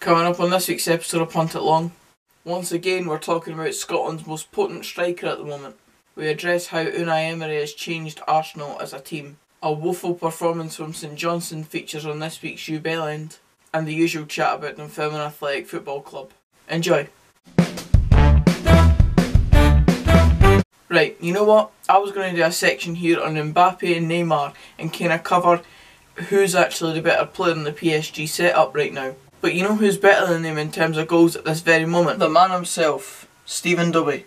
Coming up on this week's episode of Punt It Long, once again we're talking about Scotland's most potent striker at the moment. We address how Unai Emery has changed Arsenal as a team. A woeful performance from St Johnstone features on this week's Bellend, and the usual chat about Dunfermline Athletic Football Club. Enjoy! Right, you know what? I was going to do a section here on Mbappe and Neymar and kind of cover who's actually the better player in the PSG setup right now. But you know who's better than them in terms of goals at this very moment? The man himself, Stephen Dubby.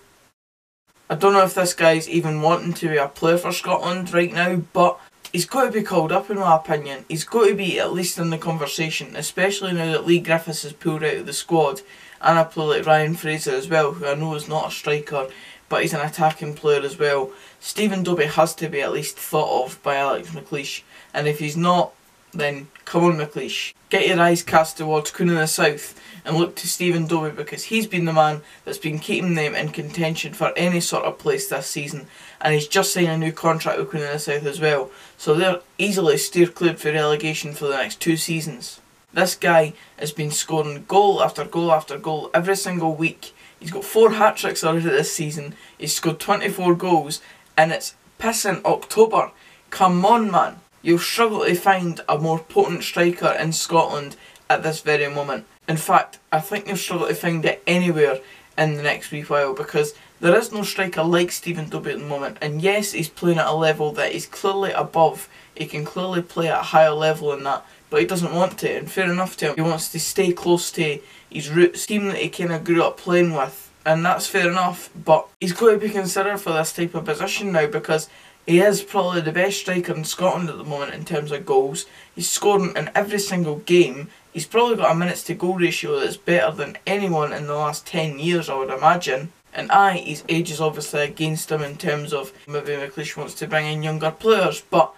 I don't know if this guy's even wanting to be a player for Scotland right now, but he's got to be called up in my opinion. He's got to be at least in the conversation, especially now that Lee Griffiths has pulled out of the squad, and a player like Ryan Fraser as well, who I know is not a striker, but he's an attacking player as well. Stephen Dubby has to be at least thought of by Alex McLeish, and if he's not, then come on McLeish. Get your eyes cast towards Queen of the South and look to Stephen Dubby, because he's been the man that's been keeping them in contention for any sort of place this season, and he's just signed a new contract with Queen of the South as well, so they're easily steer clear for relegation for the next 2 seasons. This guy has been scoring goal after goal after goal every single week. He's got 4 hat-tricks already this season, he's scored 24 goals, and it's pissing October. Come on man, you'll struggle to find a more potent striker in Scotland at this very moment. In fact, I think you'll struggle to find it anywhere in the next wee while, because there is no striker like Stephen Dubby at the moment, and yes, he's playing at a level that is clearly above. He can clearly play at a higher level than that, but he doesn't want to, and fair enough to him. He wants to stay close to his roots, team that he kind of grew up playing with, and that's fair enough, but he's got to be considered for this type of position now, because he is probably the best striker in Scotland at the moment in terms of goals. He's scoring in every single game. He's probably got a minutes to goal ratio that's better than anyone in the last 10 years, I would imagine. And his age is obviously against him in terms of maybe McLeish wants to bring in younger players, but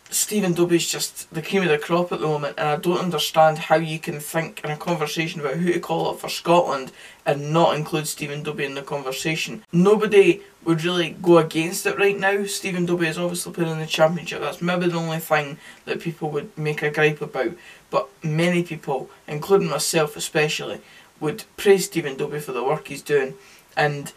Stephen Dubby's just the cream of the crop at the moment, and I don't understand how you can think in a conversation about who to call up for Scotland and not include Stephen Dubby in the conversation. Nobody would really go against it right now. Stephen Dubby is obviously playing in the Championship. That's maybe the only thing that people would make a gripe about, but many people, including myself especially, would praise Stephen Dubby for the work he's doing and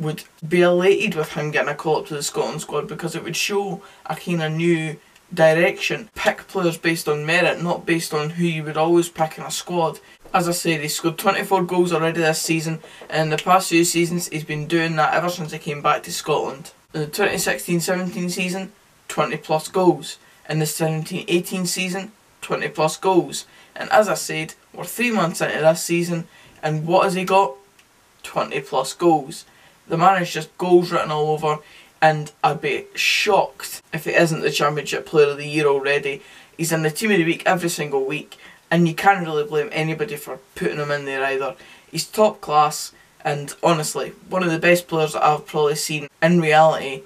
would be elated with him getting a call up to the Scotland squad, because it would show a kind of new direction. Pick players based on merit, not based on who you would always pick in a squad. As I said, he's scored 24 goals already this season, and in the past few seasons he's been doing that ever since he came back to Scotland. In the 2016-17 season, 20 plus goals. In the 17-18 season, 20 plus goals. And as I said, we're 3 months into this season, and what has he got? 20 plus goals. The man is just goals written all over, and I'd be shocked if he isn't the Championship Player of the Year already. He's in the Team of the Week every single week, and you can't really blame anybody for putting him in there either. He's top class, and honestly, one of the best players that I've probably seen in reality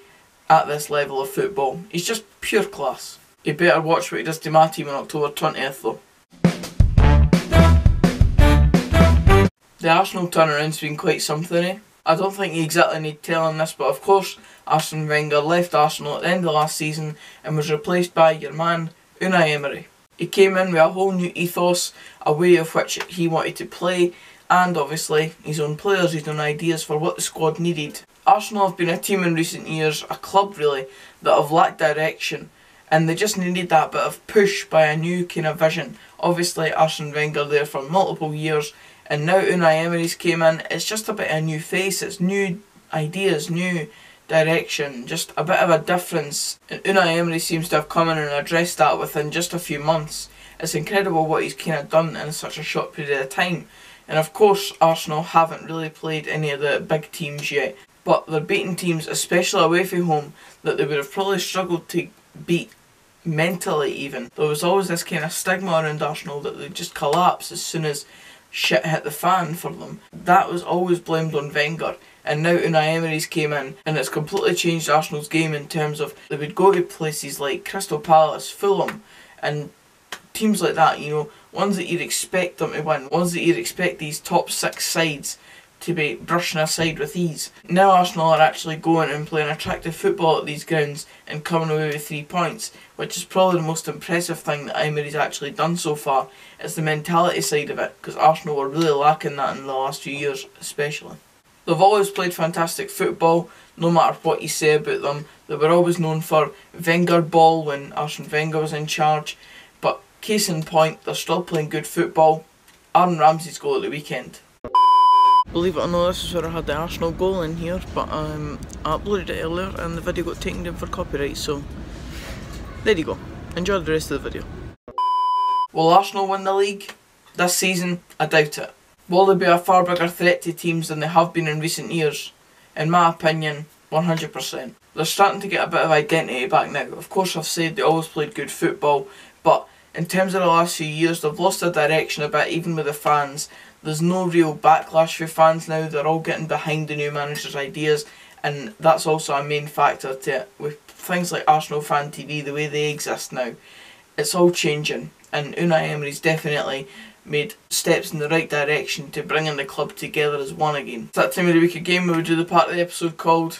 at this level of football. He's just pure class. You better watch what he does to my team on October 20th though. The Arsenal turnaround's been quite something, eh? I don't think you exactly need telling this, but of course Arsene Wenger left Arsenal at the end of last season and was replaced by your man Unai Emery. He came in with a whole new ethos, a way of which he wanted to play, and obviously his own players, his own ideas for what the squad needed. Arsenal have been a team in recent years, a club really, that have lacked direction, and they just needed that bit of push by a new kind of vision. Obviously Arsene Wenger there for multiple years, and now Unai Emery's came in. It's just a bit of a new face, it's new ideas, new direction, just a bit of a difference. And Unai Emery seems to have come in and addressed that within just a few months. It's incredible what he's kind of done in such a short period of time. And of course Arsenal haven't really played any of the big teams yet, but they're beating teams, especially away from home, that they would have probably struggled to beat mentally even. There was always this kind of stigma around Arsenal that they'd just collapse as soon as shit hit the fan for them. That was always blamed on Wenger, and now Unai Emery's came in and it's completely changed Arsenal's game in terms of they would go to places like Crystal Palace, Fulham, and teams like that, you know, ones that you'd expect them to win, ones that you'd expect these top 6 sides to be brushing aside with ease. Now Arsenal are actually going and playing attractive football at these grounds and coming away with 3 points, which is probably the most impressive thing that Emery's actually done so far. It's the mentality side of it, because Arsenal were really lacking that in the last few years especially. They've always played fantastic football, no matter what you say about them. They were always known for Wenger ball when Arsene Wenger was in charge, but case in point, they're still playing good football. Aaron Ramsey's goal at the weekend. Believe it or not, this is where I had the Arsenal goal in here, but I uploaded it earlier and the video got taken down for copyright, so there you go. Enjoy the rest of the video. Will Arsenal win the league this season? I doubt it. Will they be a far bigger threat to teams than they have been in recent years? In my opinion, 100%. They're starting to get a bit of identity back now. Of course, I've said they always played good football, but in terms of the last few years, they've lost their direction a bit, even with the fans. There's no real backlash for fans now. They're all getting behind the new manager's ideas, and that's also a main factor to it. With things like Arsenal Fan TV, the way they exist now, it's all changing, and Unai Emery's definitely made steps in the right direction to bringing the club together as one again. It's that time of the week again where we do the part of the episode called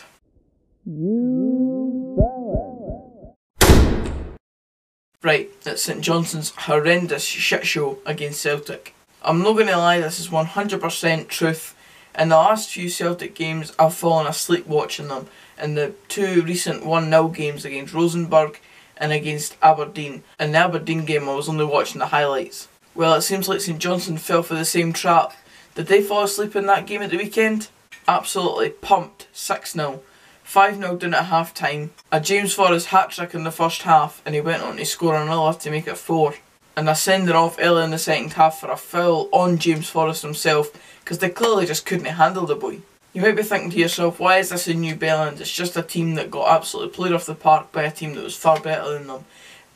Right, it's St Johnstone's horrendous shit show against Celtic. I'm not going to lie, this is 100% truth. In the last few Celtic games, I've fallen asleep watching them. In the 2 recent 1-0 games against Rosenborg and against Aberdeen. In the Aberdeen game, I was only watching the highlights. Well, it seems like St Johnstone fell for the same trap. Did they fall asleep in that game at the weekend? Absolutely pumped. 6-0. 5-0 down at half time. A James Forrest hat-trick in the first half, and he went on to score another to make it 4. And a sending off early in the second half for a foul on James Forrest himself, because they clearly just couldn't handle the boy. You might be thinking to yourself, why is this a new Bellend? It's just a team that got absolutely played off the park by a team that was far better than them.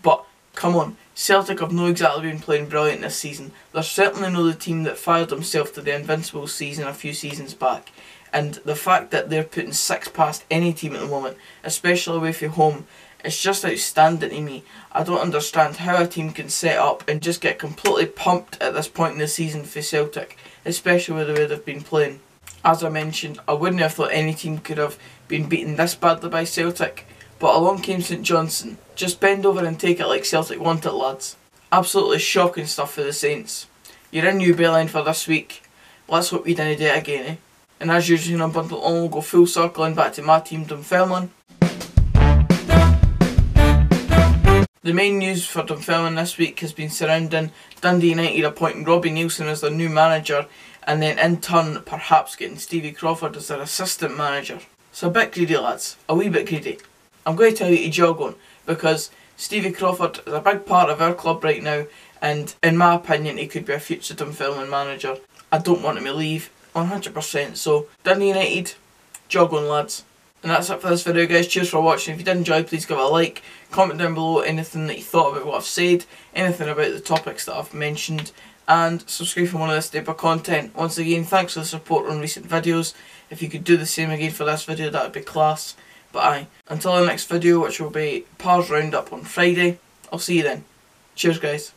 But come on, Celtic have not exactly been playing brilliant this season. They're certainly not the team that fired themselves to the invincible season a few seasons back. And the fact that they're putting 6 past any team at the moment, especially away from home, it's just outstanding to me. I don't understand how a team can set up and just get completely pumped at this point in the season for Celtic, especially with the way they've been playing. As I mentioned, I wouldn't have thought any team could have been beaten this badly by Celtic, but along came St Johnstone. Just bend over and take it like Celtic want it, lads. Absolutely shocking stuff for the Saints. You're in New Bellend for this week. Let's hope we didn't do it again, eh? And as usual, we'll go full circling back to my team, Dunfermline. The main news for Dunfermline this week has been surrounding Dundee United appointing Robbie Neilson as their new manager, and then in turn perhaps getting Stevie Crawford as their assistant manager. So a bit greedy, lads, a wee bit greedy. I'm going to tell you to jog on, because Stevie Crawford is a big part of our club right now, and in my opinion he could be a future Dunfermline manager. I don't want him to leave, 100%, so Dundee United, jog on, lads. And that's it for this video, guys. Cheers for watching. If you did enjoy, please give it a like. Comment down below anything that you thought about what I've said, anything about the topics that I've mentioned, and subscribe for more of this type of content. Once again, thanks for the support on recent videos. If you could do the same again for this video, that would be class. But aye, until the next video, which will be Pars Roundup on Friday, I'll see you then. Cheers, guys.